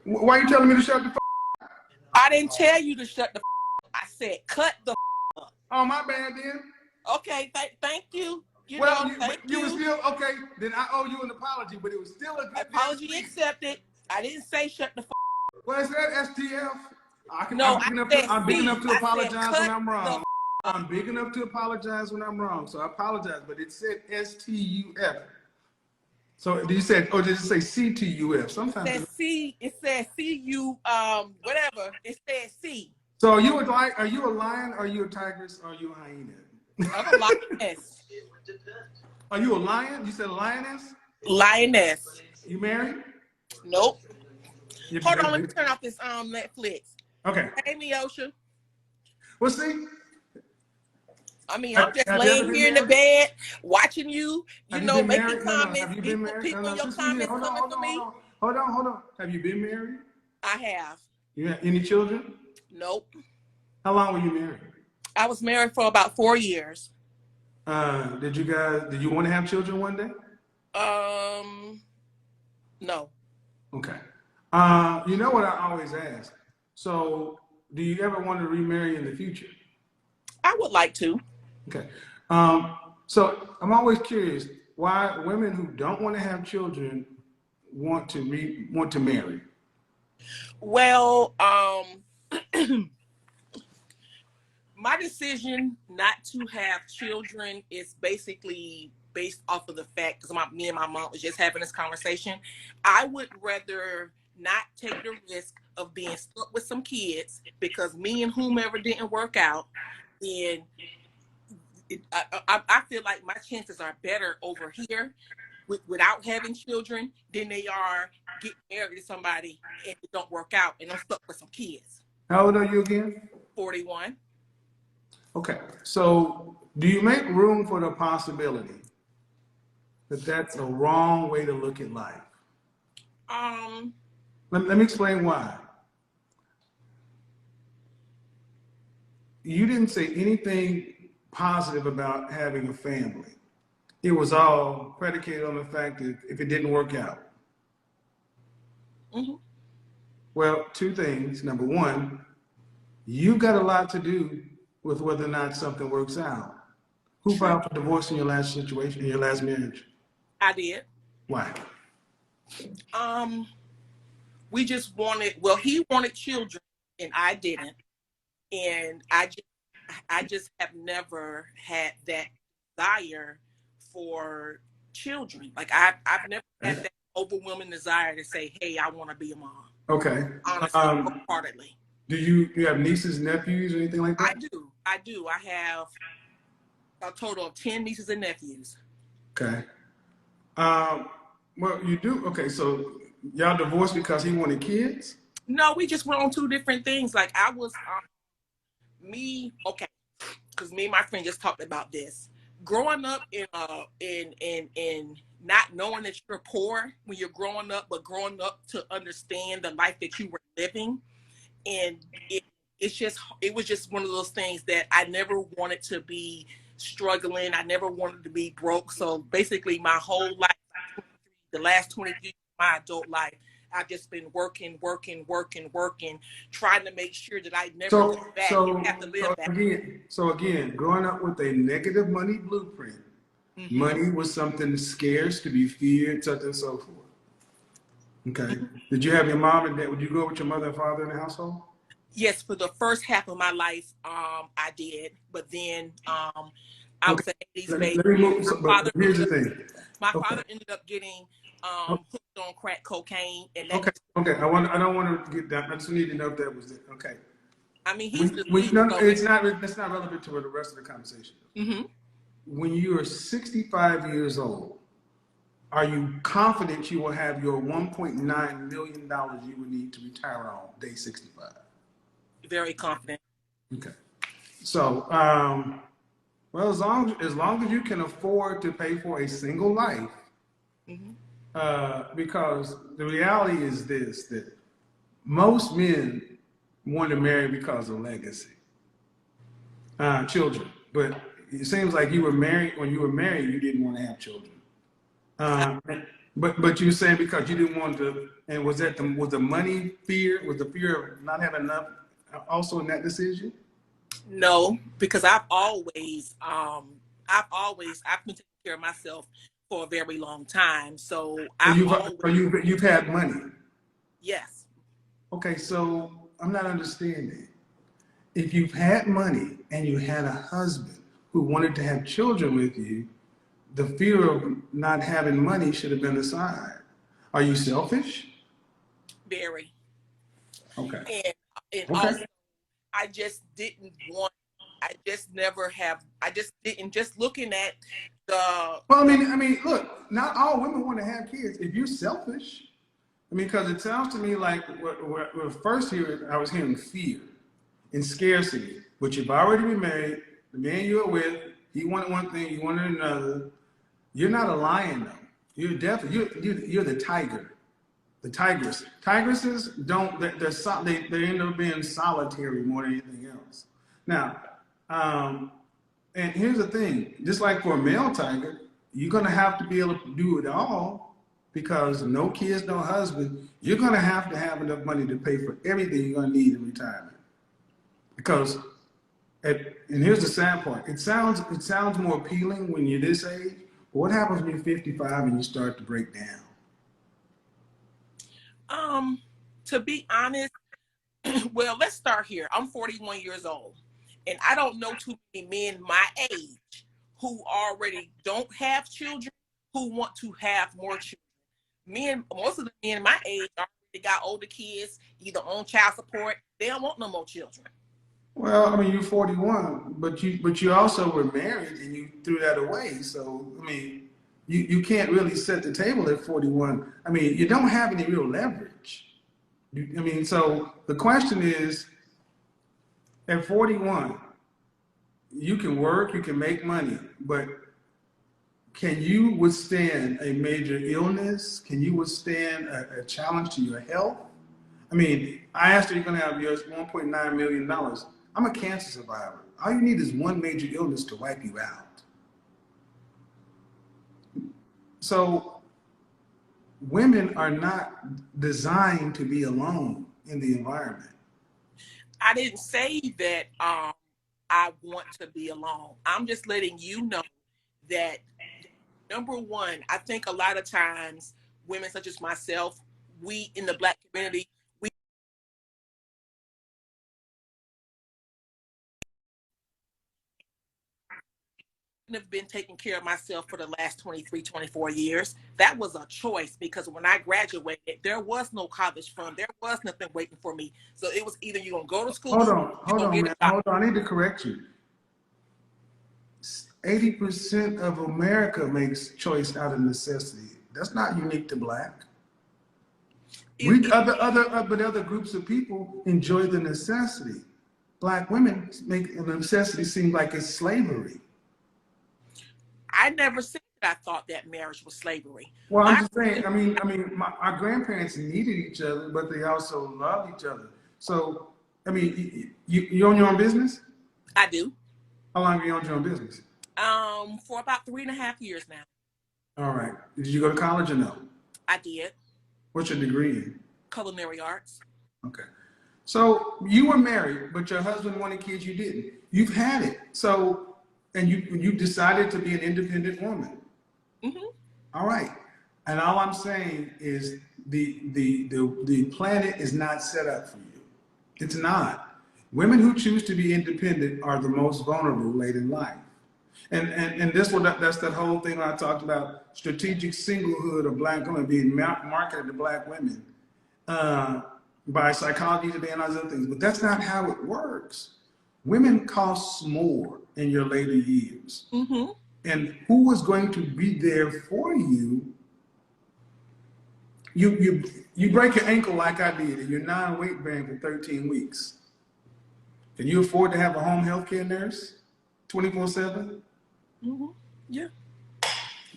Why are you telling me to shut the I didn't tell you to shut the I said cut the up. Oh, my bad then. Okay, thank you. You were still, okay, then I owe you an apology, but it was still a good apology accepted. I didn't say shut the Well, is that STF? I'm big enough to apologize when I'm wrong. I'm big enough to apologize when I'm wrong, so I apologize, but it said STUF. So did you say, or did it say CTUF? Sometimes it says CU, whatever. It says C. So are you a lion, are you a tigress, or are you a hyena? I'm a lioness. Are you a lion? You said a lioness? Lioness. You married? Nope. Hold on, let me turn off this Netflix. Okay. Hey, Miosha. Well, see. I mean, I'm just laying here in the bed watching you. You know, making comments. Have you been married? People in your comments coming for me. Hold on. Have you been married? I have. You have any children? Nope. How long were you married? I was married for about 4 years. Did you want to have children one day? No. Okay. You know what I always ask? So, do you ever want to remarry in the future? I would like to. Okay. So I'm always curious why women who don't want to have children want to marry. Well, my decision not to have children is basically based off of the fact, because me and my mom was just having this conversation. I would rather not take the risk of being stuck with some kids because me and whomever didn't work out, then I feel like my chances are better over here without having children than they are getting married to somebody and it don't work out and I'm stuck with some kids. How old are you again? 41. Okay, so do you make room for the possibility that that's a wrong way to look at life? Let me explain why. You didn't say anything positive about having a family. It was all predicated on the fact that if it didn't work out. Mm-hmm. Well, two things. Number one, you got a lot to do with whether or not something works out. Who filed for divorce in your last situation, in your last marriage? I did. Why? We just wanted, well, he wanted children and I didn't. And I just have never had that desire for children. Like I've never had that overwhelming desire to say, hey, I want to be a mom. Okay. Honestly, wholeheartedly. Do you have nieces, nephews, or anything like that? I do. I have a total of 10 nieces and nephews. Okay. Well, you do. Okay, so y'all divorced because he wanted kids? No, we just went on two different things. Like I was, because me and my friend just talked about this. Growing up in not knowing that you're poor when you're growing up, but growing up to understand the life that you were living, and it was just one of those things that I never wanted to be struggling. I never wanted to be broke. So basically, my whole life, the last 20 years of my adult life, I've just been working, trying to make sure that I never go back and have to live back. Again, growing up with a negative money blueprint, mm-hmm. Money was something scarce, to be feared, such and so forth. Okay. Mm-hmm. Did you have your mom and dad? Would you go with your mother and father in the household? Yes, for the first half of my life, I did. But then I was an 80s baby. Here's the thing. My father ended up getting hooked on crack cocaine. And that okay. I don't want to get down. I just need to know if that was it. Okay. I mean, that's not relevant to the rest of the conversation. Mm-hmm. When you are 65 years old, are you confident you will have your $1.9 million you would need to retire on day 65? Very confident. Okay. So, well, as long as you can afford to pay for a single life, mm-hmm. Because the reality is this, that most men want to marry because of legacy, children. But it seems like you were married, when you were married, you didn't want to have children. But you saying because you didn't want to, and was the money fear, was the fear of not having enough also in that decision? No, because I've been taking care of myself for a very long time. So So I've always, you've had money. yes, Okay, so I'm not understanding. If you've had money and you had a husband who wanted to have children with you, the fear of not having money should have been aside. Are you selfish? very. Okay. And Okay. also I just didn't want, I just never have, I just didn't, just looking at Well, the, look, not all women want to have kids. If you're selfish, because it sounds to me like what first here I was hearing fear and scarcity. But you've already been married. The man you're with, he wanted one thing, you wanted another. You're not a lion though. You're definitely you're the tiger, the tigress. Tigresses don't they end up being solitary more than anything else. Now, and here's the thing: just like for a male tiger, you're gonna have to be able to do it all because no kids, no husband. You're gonna have to have enough money to pay for everything you're gonna need in retirement. Because, and here's the sad part: it sounds more appealing when you're this age. But what happens when you're 55 and you start to break down? to be honest, well, let's start here. I'm 41 years old, and I don't know too many men my age who already don't have children who want to have more children. Most of the men my age already got older kids, either on child support. They don't want no more children. Well, you're 41, but you also were married and you threw that away. So you can't really set the table at 41. You don't have any real leverage. So the question is, at 41, you can work, you can make money, but can you withstand a major illness? Can you withstand a challenge to your health? I asked her, you're going to have yours $1.9 million. I'm a cancer survivor. All you need is one major illness to wipe you out. So women are not designed to be alone in the environment. I didn't say that I want to be alone. I'm just letting you know that, number one, I think a lot of times women such as myself, we in the Black community, we have been taking care of myself for the last 23, 24 years. That was a choice because when I graduated, there was no college fund. There was nothing waiting for me. So it was either you're going to go to school, you're going to get Man. a job. Hold on. I need to correct you. 80% of America makes choice out of necessity. That's not unique to Black. Other groups of people enjoy the necessity. Black women make the necessity seem like it's slavery. I never said that I thought that marriage was slavery. Well, I'm just saying. Our grandparents needed each other, but they also loved each other. So, you own your own business? I do. How long have you owned your own business? For about 3.5 years now. All right. Did you go to college or no? I did. What's your degree in? Culinary arts. Okay. So you were married, but your husband wanted kids, you didn't. You've had it. So, and you decided to be an independent woman. Mm-hmm. All right. And all I'm saying is the planet is not set up for you. It's not. Women who choose to be independent are the most vulnerable late in life. And that's that whole thing I talked about, strategic singlehood of Black women being marketed to Black women by Psychology Today and other things. But that's not how it works. Women cost more in your later years. Mm-hmm. And who is going to be there for you? You break your ankle like I did, and you're non-weight bearing for 13 weeks. Can you afford to have a home health care nurse 24/7? Mm-hmm. Yeah.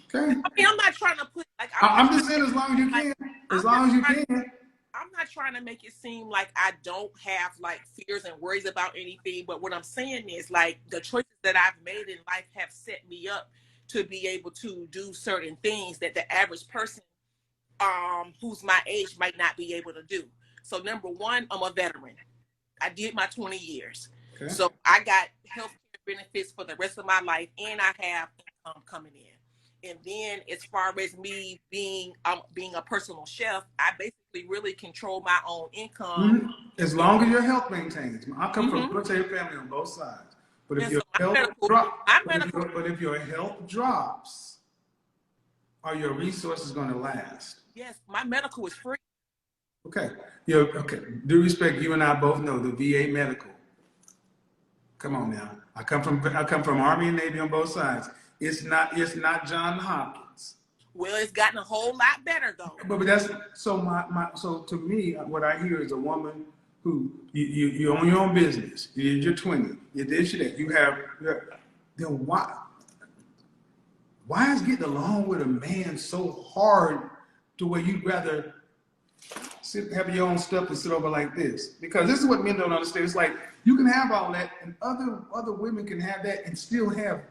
Okay. I'm not trying to put I'm just saying, as long as you can. As long as you can. I'm not trying to make it seem like I don't have fears and worries about anything, but what I'm saying is the choices that I've made in life have set me up to be able to do certain things that the average person who's my age might not be able to do. So number one, I'm a veteran. I did my 20 years. Okay. So I got health care benefits for the rest of my life, and I have income coming in. And then as far as me being a personal chef, I basically really control my own income. Mm-hmm. As long as your health maintains. I come from a military family on both sides. But if your health drops, are your resources going to last? Yes, my medical is free. Okay. Okay. Due respect, you and I both know the VA medical. Come on now. I come from Army and Navy on both sides. It's not Johns Hopkins. Well, it's gotten a whole lot better though. But that's so to me, what I hear is a woman who you own your own business. You're 20. You this, you that. You have then why is getting along with a man so hard to where you'd rather have your own stuff and sit over like this? Because this is what men don't understand. It's like you can have all that, and other women can have that and still have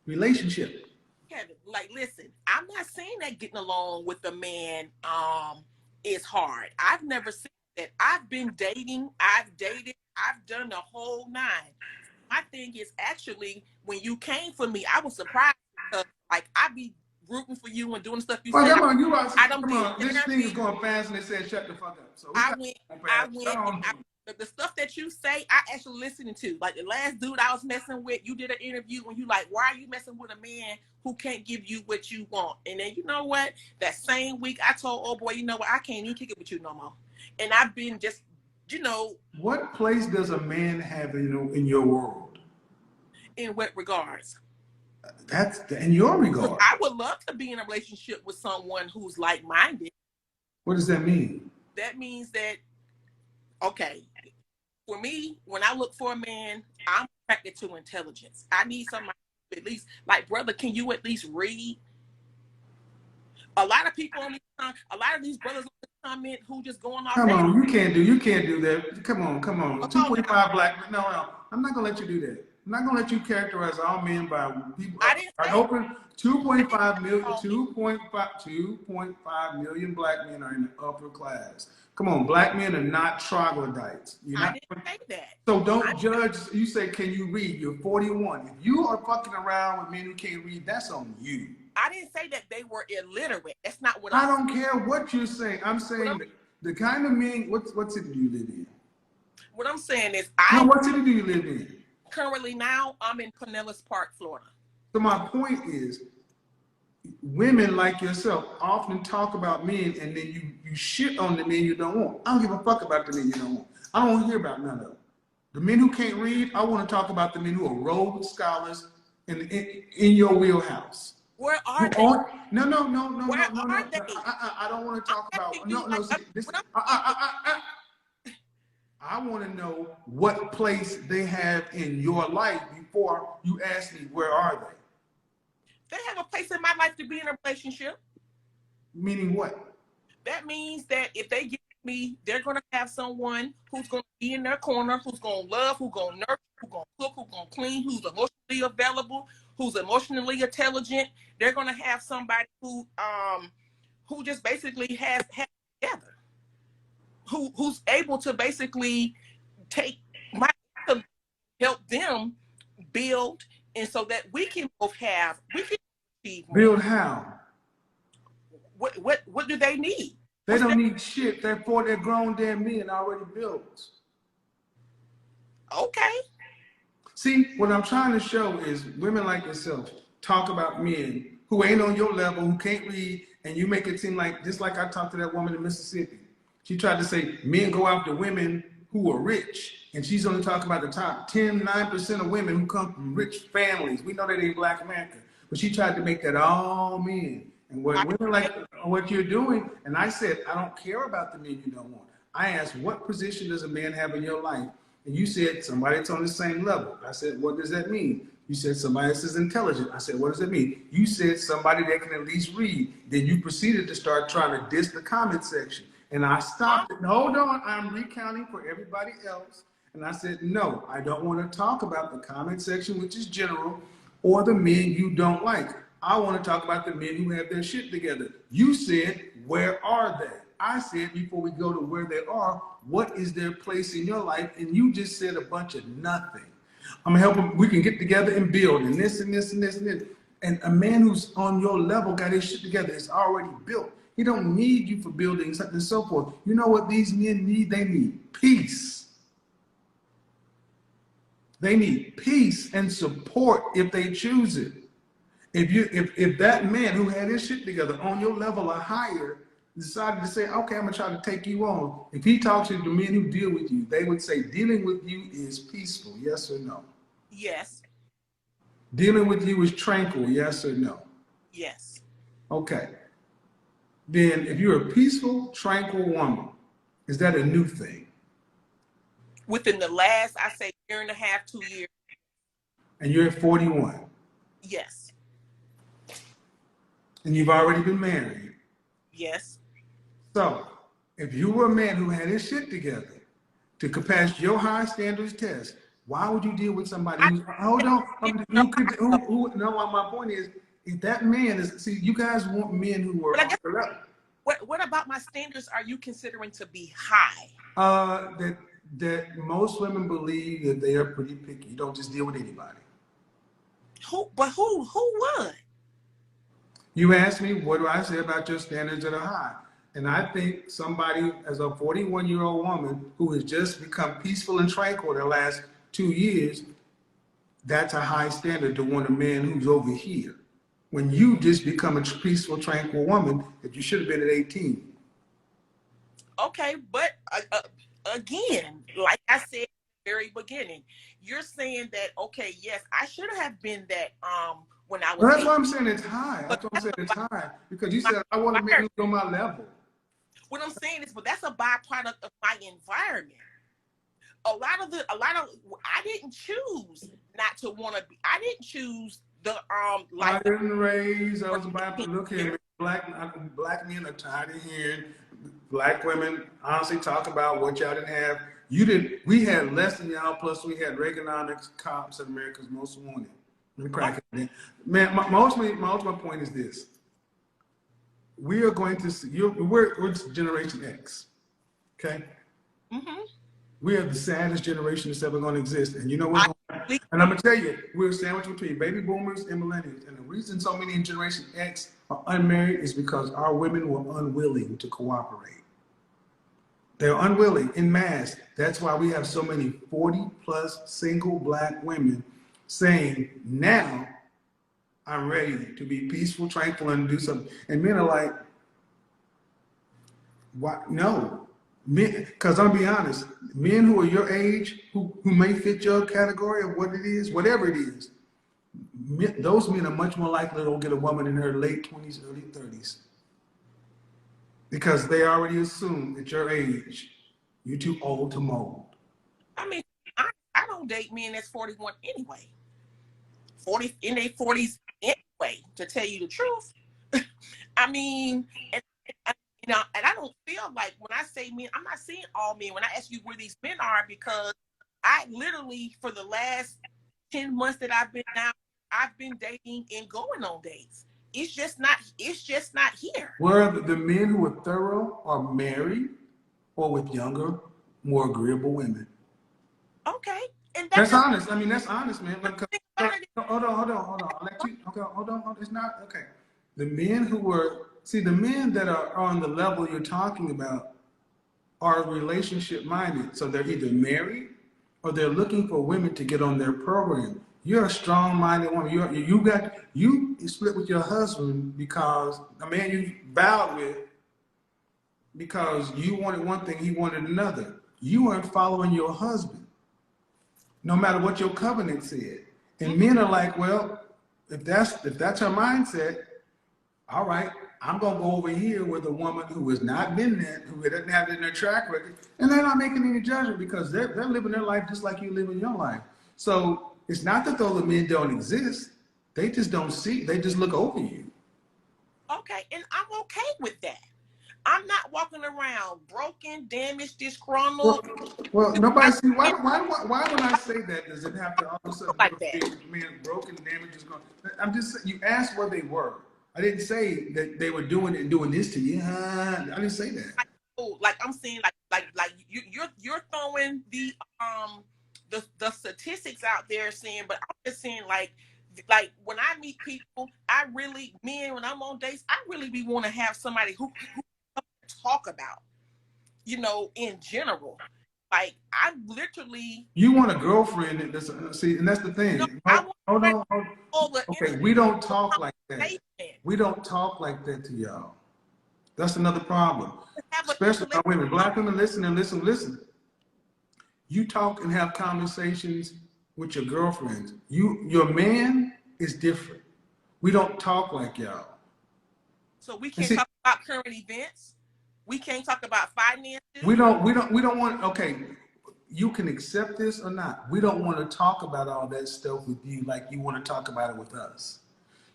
relationship. Kevin, like, listen, I'm not saying that getting along with a man is hard. I've never said that. I've been dating. I've dated. I've done the whole nine. My thing is actually when you came for me, I was surprised because like I be rooting for you and doing stuff you say. Come on, this thing is going fast and they said shut the fuck up. So I went. The stuff that you say, I actually listening to. Like the last dude I was messing with, you did an interview and you like, why are you messing with a man who can't give you what you want? And then you know what? That same week I told, oh boy, you know what? I can't even kick it with you no more. And I've been just, What place does a man have in your world? In what regards? That's in your regard. I would love to be in a relationship with someone who's like-minded. What does that mean? That means that, okay, for me, when I look for a man, I'm attracted to intelligence. I need somebody at least, like, brother, can you at least read? A lot of people on a lot of these brothers on the comment who just going off. Come on, you can't do that. Come on. 2.5 black men. No, I'm not gonna let you do that. I'm not gonna let you characterize all men by people. I open 2.5 million black men are in the upper class. Come on, black men are not troglodytes. I didn't say that. So don't judge. You say, can you read? You're 41. If you are fucking around with men who can't read, that's on you. I didn't say that they were illiterate. That's not what I don't care what you're saying. I'm saying the kind of men. What city do you live in? What I'm saying is, what city do you live in? Currently now, I'm in Pinellas Park, Florida. So my point is, women like yourself often talk about men and then you shit on the men you don't want. I don't give a fuck about the men you don't want. I don't want to hear about none of them. The men who can't read, I want to talk about the men who are Rhodes Scholars in your wheelhouse. Where are they? No. Where are they? I don't want to talk about. I want to know what place they have in your life before you ask me where are they. They have a place in my life to be in a relationship. Meaning what? That means that if they get me, they're going to have someone who's going to be in their corner, who's going to love, who's going to nurture, who's going to cook, who's going to clean, who's emotionally available, who's emotionally intelligent. They're going to have somebody who just basically has together, who's able to basically take to help them build, and so that we can achieve more. Build how? What do they need? They don't need shit. They're grown damn men already built. Okay. See, what I'm trying to show is women like yourself talk about men who ain't on your level, who can't read, and you make it seem like, just like I talked to that woman in Mississippi. She tried to say men go after women who are rich, and she's only talking about the top 9% of women who come from rich families. We know that ain't Black America, but she tried to make that all men. And what women like what you're doing, and I said, I don't care about the men you don't want. I asked, what position does a man have in your life? And you said, somebody that's on the same level. I said, what does that mean? You said, somebody that's intelligent. I said, what does that mean? You said, somebody that can at least read. Then you proceeded to start trying to diss the comment section. And I stopped it. Hold on, I'm recounting for everybody else. And I said, no, I don't want to talk about the comment section, which is general, or the men you don't like. I want to talk about the men who have their shit together. You said, where are they? I said, before we go to where they are, what is their place in your life? And you just said a bunch of nothing. I'm gonna help them. We can get together and build, and this and this and this and this. And a man who's on your level got his shit together. It's already built. He don't need you for building something and so forth. You know what these men need? They need peace. They need peace and support if they choose it. If that man who had his shit together on your level or higher decided to say, okay, I'm gonna try to take you on. If he talks to the men who deal with you, they would say dealing with you is peaceful, yes or no? Yes. Dealing with you is tranquil, yes or no? Yes. Okay. Then if you're a peaceful, tranquil woman, is that a new thing? Within the last, I say, year and a half, 2 years. And you're at 41. Yes. And you've already been married. Yes. So if you were a man who had his shit together to pass your high standards test, why would you deal with somebody who's, hold on, my point is, if that man is, see, you guys want men who are, what about my standards are you considering to be high? That most women believe that they are pretty picky. You don't just deal with anybody. Who would? You asked me, what do I say about your standards that are high? And I think somebody, as a 41-year-old woman who has just become peaceful and tranquil the last 2 years, that's a high standard to want a man who's over here. When you just become a peaceful, tranquil woman that you should have been at 18. Okay, but again, like I said at the very beginning, you're saying that, okay, yes, I should have been that when I was. Well, that's why I'm saying it's high. That's why I'm saying it's high. Because you said, I want a man who's on my level. What I'm saying is, but that's a byproduct of my environment. I didn't choose not to want to be. I didn't choose the I didn't raise. I was about to look at black men are tired of hearing black women honestly talk about what y'all didn't have. You didn't. We had less than y'all. Plus, we had Reaganomics cops in America's Most Wanted. Let me crack it. Man, my ultimate point is this. We are going to see. We're Generation X. Okay. Mm-hmm. We are the saddest generation that's ever going to exist. And you know what? And I'm going to tell you, we're sandwiched between baby boomers and millennials. And the reason so many in Generation X are unmarried is because our women were unwilling to cooperate. They're unwilling in mass. That's why we have so many 40+ single black women saying, now I'm ready to be peaceful, tranquil, and do something. And men are like, what? No. Because I'm gonna be honest, men who are your age, who may fit your category of what it is, whatever it is, those men are much more likely to get a woman in her late 20s, early 30s. Because they already assume at your age, you're too old to mold. I mean, I don't date men that's 41 anyway. 40 in their 40s anyway, to tell you the truth. I mean, and I don't feel like when I say men, I'm not saying all men. When I ask you where these men are, because I literally, for the last 10 months that I've been out, I've been dating and going on dates. It's just not here. Where the men who are thorough are married or with younger, more agreeable women. Okay. And that's honest. I mean, that's honest, man. Hold on. I'll let you, okay, hold on. It's not, okay. The men who were, see, the men that are on the level you're talking about are relationship minded. So they're either married or they're looking for women to get on their program. You're a strong-minded woman. You split with your husband because a man you vowed with, because you wanted one thing, he wanted another. You weren't following your husband, no matter what your covenant said. And men are like, well, if that's her mindset, all right, I'm gonna go over here with a woman who has not been there, who doesn't have it in their track record, and they're not making any judgment because they're living their life just like you live in your life. So it's not that those men don't exist. They just don't see, they just look over you. Okay, and I'm okay with that. I'm not walking around broken, damaged, disgruntled Well, nobody see why when I say that does it have to all of a sudden like that. man broken, damage is going? I'm just you asked where they were. I didn't say that they were doing it and doing this to you. I didn't say that. Like I'm saying, like you're throwing the statistics out there saying, but I'm just saying like when I meet people, I really when I'm on dates, I really be want to have somebody who talk about, you know, in general. Like I literally. You want a girlfriend and see, and that's the thing. No, Hold on. Okay, we don't talk like that. We don't talk like that to y'all. That's another problem. Especially our women. Black women, listen. You talk and have conversations with your girlfriends. Your man is different. We don't talk like y'all. So we can't talk about current events. We can't talk about finances. We don't want, okay, you can accept this or not. We don't want to talk about all that stuff with you like you want to talk about it with us.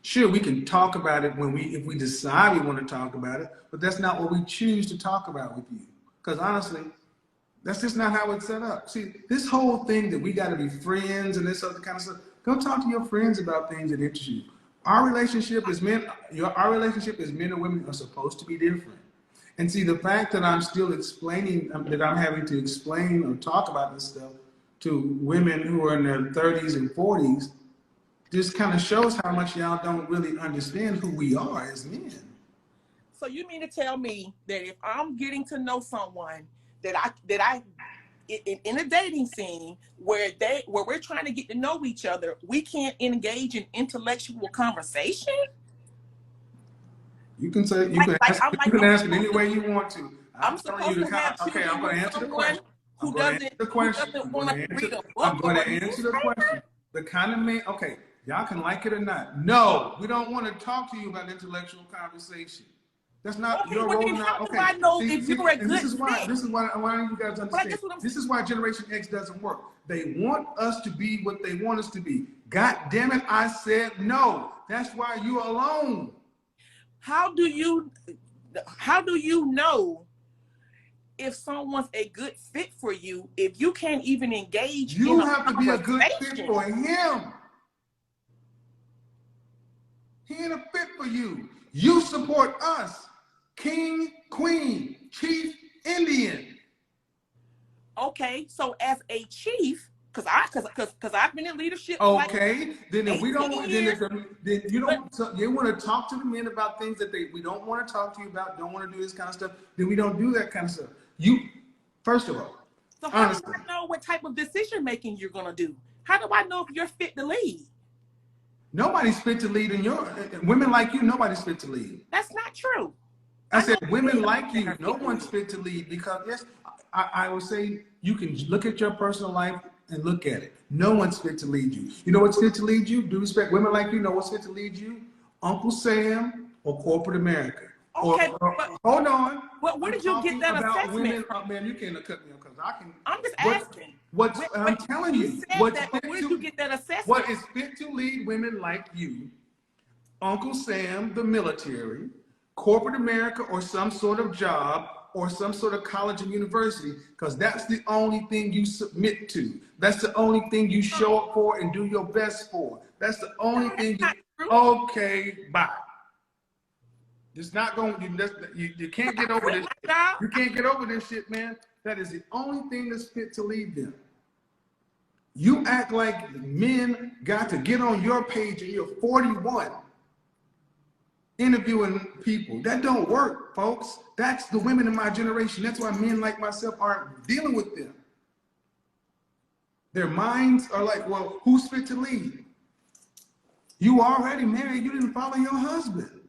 Sure, we can talk about it if we decide we want to talk about it, but that's not what we choose to talk about with you. Because honestly, that's just not how it's set up. See, this whole thing that we got to be friends and this other kind of stuff, go talk to your friends about things that interest you. Our relationship as men and women are supposed to be different. And see, the fact that I'm still explaining, that I'm having to explain or talk about this stuff to women who are in their 30s and 40s, just kind of shows how much y'all don't really understand who we are as men. So you mean to tell me that if I'm getting to know someone that I in a dating scene where we're trying to get to know each other, we can't engage in intellectual conversation? You can say you can ask it any way you want to. I'm supposed to have okay, I'm going to answer the question. Who doesn't want to read a book? I'm going to answer the question. The kind of man, okay, y'all can like it or not. No, we don't want to talk to you about intellectual conversation. That's not your role now. Okay. I know if you're a good this is why you guys understand. This is why Generation X doesn't work. They want us to be what they want us to be. God damn it, I said no. That's why you're alone. How do you know if someone's a good fit for you if you can't even engage? You have to be a good fit for him. He ain't a fit for you. You support us. King, queen, chief, Indian. Okay, so as a chief, because I've been in leadership. Okay, then if we don't, then you don't. You want to talk to the men about things that we don't want to talk to you about. Don't want to do this kind of stuff. Then we don't do that kind of stuff. First of all. So how do I know what type of decision making you're gonna do? How do I know if you're fit to lead? Nobody's fit to lead women like you. Nobody's fit to lead. That's not true. I said women like you. No one's fit to lead because yes, I would say you can look at your personal life and look at it. No one's fit to lead you. You know what's fit to lead you? Do respect women like you know what's fit to lead you? Uncle Sam or corporate America. Okay, hold on. Well, where did you get that assessment women, from? Man, you can't cut me off because I can. I'm just asking. I'm telling you. Where did you get that assessment? What is fit to lead women like you? Uncle Sam, the military, corporate America, or some sort of job, or some sort of college and university, because that's the only thing you submit to. That's the only thing you show up for and do your best for. That's the only thing okay, bye. It's not going, you can't get over this. You can't get over this shit, man. That is the only thing that's fit to lead them. You act like men got to get on your page and you're 41 interviewing people. That don't work, folks. That's the women in my generation. That's why men like myself aren't dealing with them. Their minds are like, well, who's fit to lead? You already married. You didn't follow your husband.